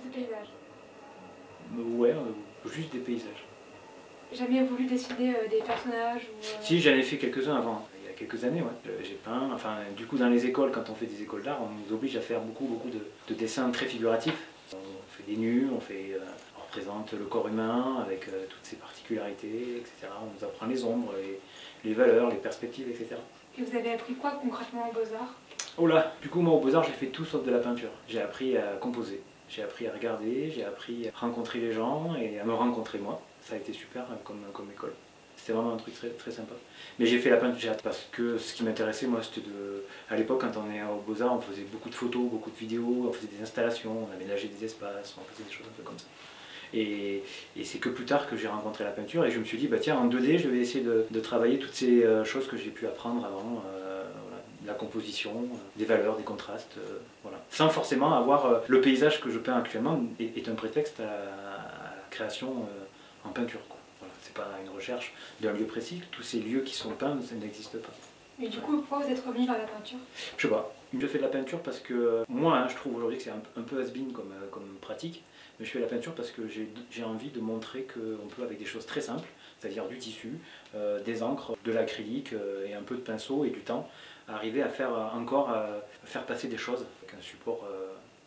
des paysages? Ouais, juste des paysages. Jamais voulu dessiner des personnages ou, Si, j'en ai fait quelques-uns avant, il y a quelques années, ouais. J'ai peint, enfin, du coup, dans les écoles, quand on fait des écoles d'art, on nous oblige à faire beaucoup de dessins très figuratifs. On fait des nus, on représente le corps humain avec toutes ses particularités, etc. On nous apprend les ombres, les valeurs, les perspectives, etc. Et vous avez appris quoi concrètement aux Beaux-Arts? Oh là, du coup, moi, au Beaux-Arts, j'ai fait tout sauf de la peinture. J'ai appris à composer, j'ai appris à regarder, j'ai appris à rencontrer les gens et à me rencontrer moi. Ça a été super comme école. C'était vraiment un truc très, très sympa. Mais j'ai fait la peinture parce que ce qui m'intéressait, moi, c'était de... À l'époque, quand on est au Beaux-Arts, on faisait beaucoup de photos, beaucoup de vidéos, on faisait des installations, on aménageait des espaces, on faisait des choses un peu comme ça. Et c'est que plus tard que j'ai rencontré la peinture et je me suis dit, bah tiens, en 2D, je vais essayer de travailler toutes ces choses que j'ai pu apprendre avant, voilà, la composition, des valeurs, des contrastes, voilà. Sans forcément avoir le paysage que je peins actuellement est un prétexte à la création en peinture, quoi. Voilà, c'est pas une recherche d'un lieu précis, tous ces lieux qui sont peints, ça n'existe pas. Mais du coup, pourquoi vous êtes revenu vers la peinture? Je sais pas. Je fais de la peinture parce que moi, je trouve aujourd'hui que c'est un peu has-been comme pratique, mais je fais de la peinture parce que j'ai envie de montrer qu'on peut, avec des choses très simples, c'est-à-dire du tissu, des encres, de l'acrylique et un peu de pinceau et du temps, arriver à faire faire passer des choses avec un support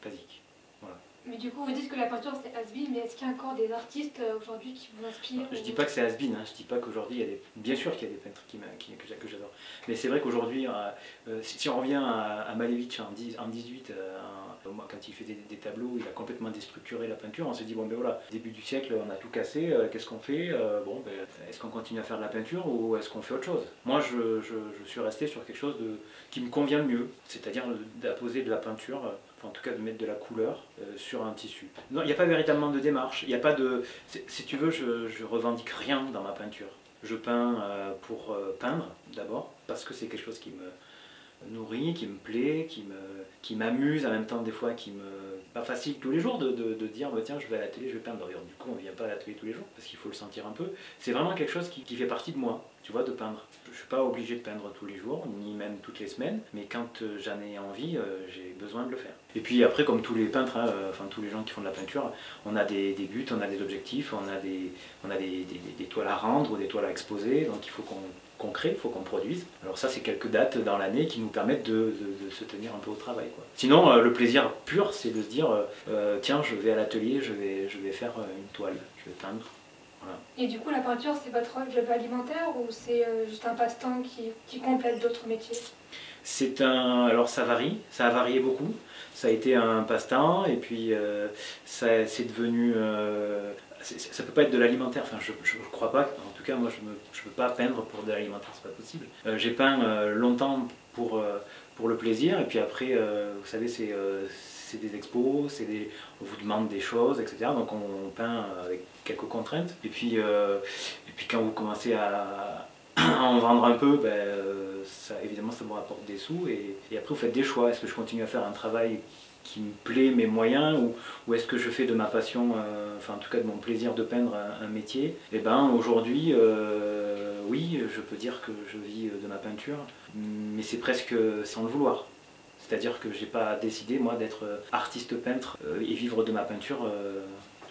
basique. Voilà. Mais du coup, vous dites que la peinture c'est has-been, mais est-ce qu'il y a encore des artistes aujourd'hui qui vous inspirent? Je dis pas que c'est has-been, hein. Je dis pas qu'aujourd'hui il y a des... Bien sûr qu'il y a des peintres que j'adore. Mais c'est vrai qu'aujourd'hui, si on revient à Malevich en 18, moi, quand il fait des tableaux, il a complètement déstructuré la peinture. On s'est dit, bon ben voilà, début du siècle, on a tout cassé, qu'est-ce qu'on fait? Bon, ben, est-ce qu'on continue à faire de la peinture ou est-ce qu'on fait autre chose? Moi, je suis resté sur quelque chose qui me convient le mieux, c'est-à-dire d'apposer de la peinture, enfin, en tout cas de mettre de la couleur sur un tissu. Non, il n'y a pas véritablement de démarche, il n'y a pas de... Si tu veux, je revendique rien dans ma peinture. Je peins pour peindre d'abord, parce que c'est quelque chose qui me nourrit, qui me plaît, qui m'amuse en même temps des fois, qui me... Pas facile tous les jours de dire bah, tiens je vais à la télé, je vais peindre. D'ailleurs du coup on ne vient pas à la télé tous les jours parce qu'il faut le sentir un peu. C'est vraiment quelque chose qui fait partie de moi, tu vois, de peindre. Je ne suis pas obligé de peindre tous les jours, ni même toutes les semaines, mais quand j'en ai envie, j'ai besoin de le faire. Et puis après comme tous les peintres, hein, enfin tous les gens qui font de la peinture, on a des buts, on a des objectifs, on a des toiles à rendre ou des toiles à exposer, donc il faut qu'on crée, il faut qu'on produise. Alors ça c'est quelques dates dans l'année qui nous permettent de se tenir un peu au travail, quoi. Sinon le plaisir pur c'est de se dire tiens je vais à l'atelier, je vais faire une toile, je vais peindre. Voilà. Et du coup, la peinture c'est votre job alimentaire ou c'est juste un passe-temps qui complète d'autres métiers? Alors ça varie, ça a varié beaucoup. Ça a été un passe-temps et puis c'est devenu... ça peut pas être de l'alimentaire, enfin je crois pas, en tout cas moi je peux pas peindre pour de l'alimentaire, c'est pas possible. J'ai peint longtemps pour le plaisir et puis après vous savez c'est des expos, on vous demande des choses, etc. Donc on peint avec quelques contraintes et puis quand vous commencez à en vendre un peu, ben, évidemment ça vous rapporte des sous et après vous faites des choix. Est-ce que je continue à faire un travail qui me plaît, mes moyens, ou est-ce que je fais de ma passion, enfin en tout cas de mon plaisir de peindre un métier? Et ben aujourd'hui, oui, je peux dire que je vis de ma peinture, mais c'est presque sans le vouloir. C'est-à-dire que j'ai pas décidé moi d'être artiste peintre et vivre de ma peinture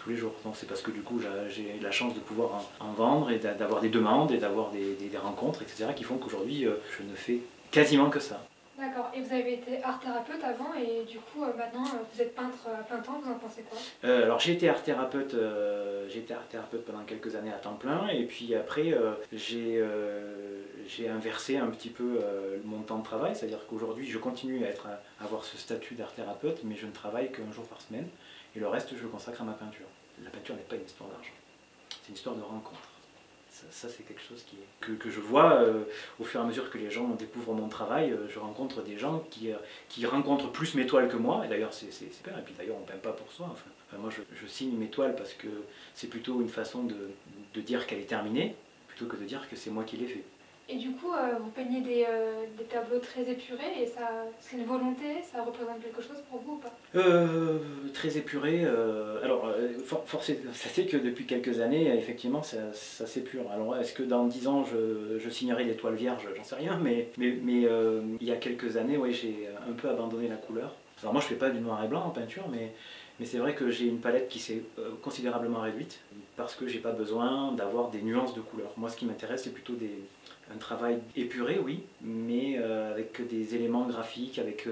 tous les jours. Donc c'est parce que du coup j'ai la chance de pouvoir en vendre et d'avoir des demandes et d'avoir des rencontres, etc. qui font qu'aujourd'hui je ne fais quasiment que ça. D'accord, et vous avez été art thérapeute avant et du coup maintenant vous êtes peintre à plein temps, vous en pensez quoi? Alors j'ai été art thérapeute pendant quelques années à temps plein et puis après j'ai inversé un petit peu mon temps de travail, c'est-à-dire qu'aujourd'hui je continue à avoir ce statut d'art thérapeute mais je ne travaille qu'un jour par semaine et le reste je le consacre à ma peinture. La peinture n'est pas une histoire d'argent, c'est une histoire de rencontre. Ça c'est quelque chose que je vois au fur et à mesure que les gens découvrent mon travail. Je rencontre des gens qui rencontrent plus mes toiles que moi, et d'ailleurs c'est super, et puis d'ailleurs on ne peint pas pour soi. Enfin, moi je signe mes toiles parce que c'est plutôt une façon de dire qu'elle est terminée, plutôt que de dire que c'est moi qui l'ai fait. Et du coup, vous peignez des tableaux très épurés et c'est une volonté, ça représente quelque chose pour vous ou pas? Très épuré. Alors, force est constater que depuis quelques années, effectivement, ça s'épure. Alors, est-ce que dans 10 ans, je signerai des toiles vierges? J'en sais rien, mais il y a quelques années, ouais, j'ai un peu abandonné la couleur. Alors moi je fais pas du noir et blanc en peinture, mais c'est vrai que j'ai une palette qui s'est considérablement réduite parce que j'ai pas besoin d'avoir des nuances de couleurs. Moi ce qui m'intéresse c'est plutôt un travail épuré, oui, mais avec des éléments graphiques, avec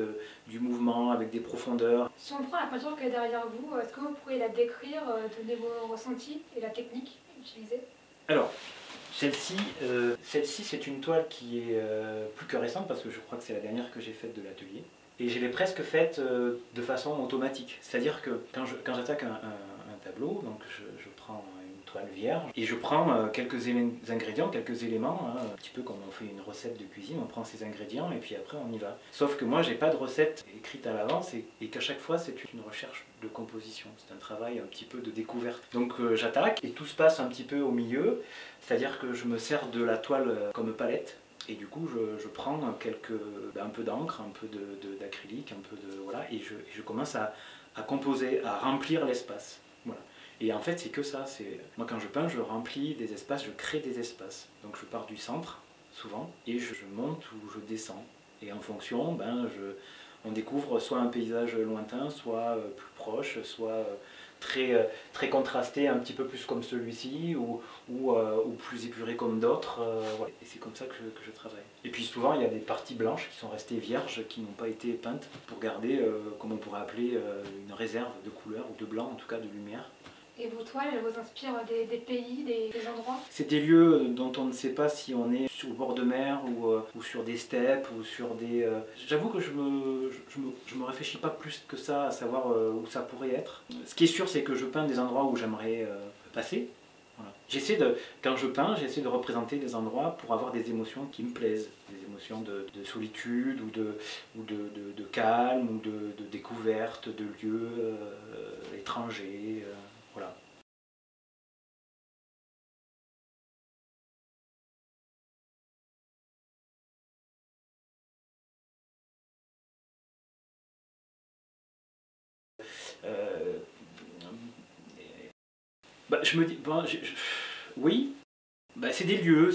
du mouvement, avec des profondeurs. Si on prend la peinture qui est derrière vous, est-ce que vous pourriez la décrire, donner vos ressentis et la technique utilisée? Alors, celle-ci, c'est une toile qui est plus que récente parce que je crois que c'est la dernière que j'ai faite de l'atelier. Et je l'ai presque faite de façon automatique. C'est-à-dire que quand j'attaque un tableau, donc je prends une toile vierge et je prends quelques ingrédients, quelques éléments, hein, un petit peu comme on fait une recette de cuisine, on prend ces ingrédients et puis après on y va. Sauf que moi j'ai pas de recette écrite à l'avance et qu'à chaque fois c'est une recherche de composition, c'est un travail un petit peu de découverte. Donc j'attaque et tout se passe un petit peu au milieu, c'est-à-dire que je me sers de la toile comme palette. Et du coup, je prends un peu d'encre, un peu d'acrylique, un peu de voilà, et je commence à composer, à remplir l'espace. Voilà. Et en fait, c'est que ça. Moi, quand je peins, je remplis des espaces, je crée des espaces. Donc, je pars du centre souvent et je monte ou je descends. Et en fonction, on découvre soit un paysage lointain, soit plus proche, soit très contrasté, un petit peu plus comme celui-ci, ou plus épuré comme d'autres. Voilà. Et c'est comme ça que je travaille. Et puis souvent, il y a des parties blanches qui sont restées vierges, qui n'ont pas été peintes, pour garder, comme on pourrait appeler, une réserve de couleur, ou de blanc, en tout cas de lumière. Et vos toiles, elles vous inspirent des pays, des endroits? C'est des lieux dont on ne sait pas si on est sur le bord de mer ou sur des steppes ou sur des... J'avoue que je me réfléchis pas plus que ça à savoir où ça pourrait être. Ce qui est sûr, c'est que je peins des endroits où j'aimerais passer. Voilà. Quand je peins, j'essaie de représenter des endroits pour avoir des émotions qui me plaisent. Des émotions de solitude ou de calme ou de découverte de lieux étrangers. Voilà. Euh, je me dis, oui, c'est des lieux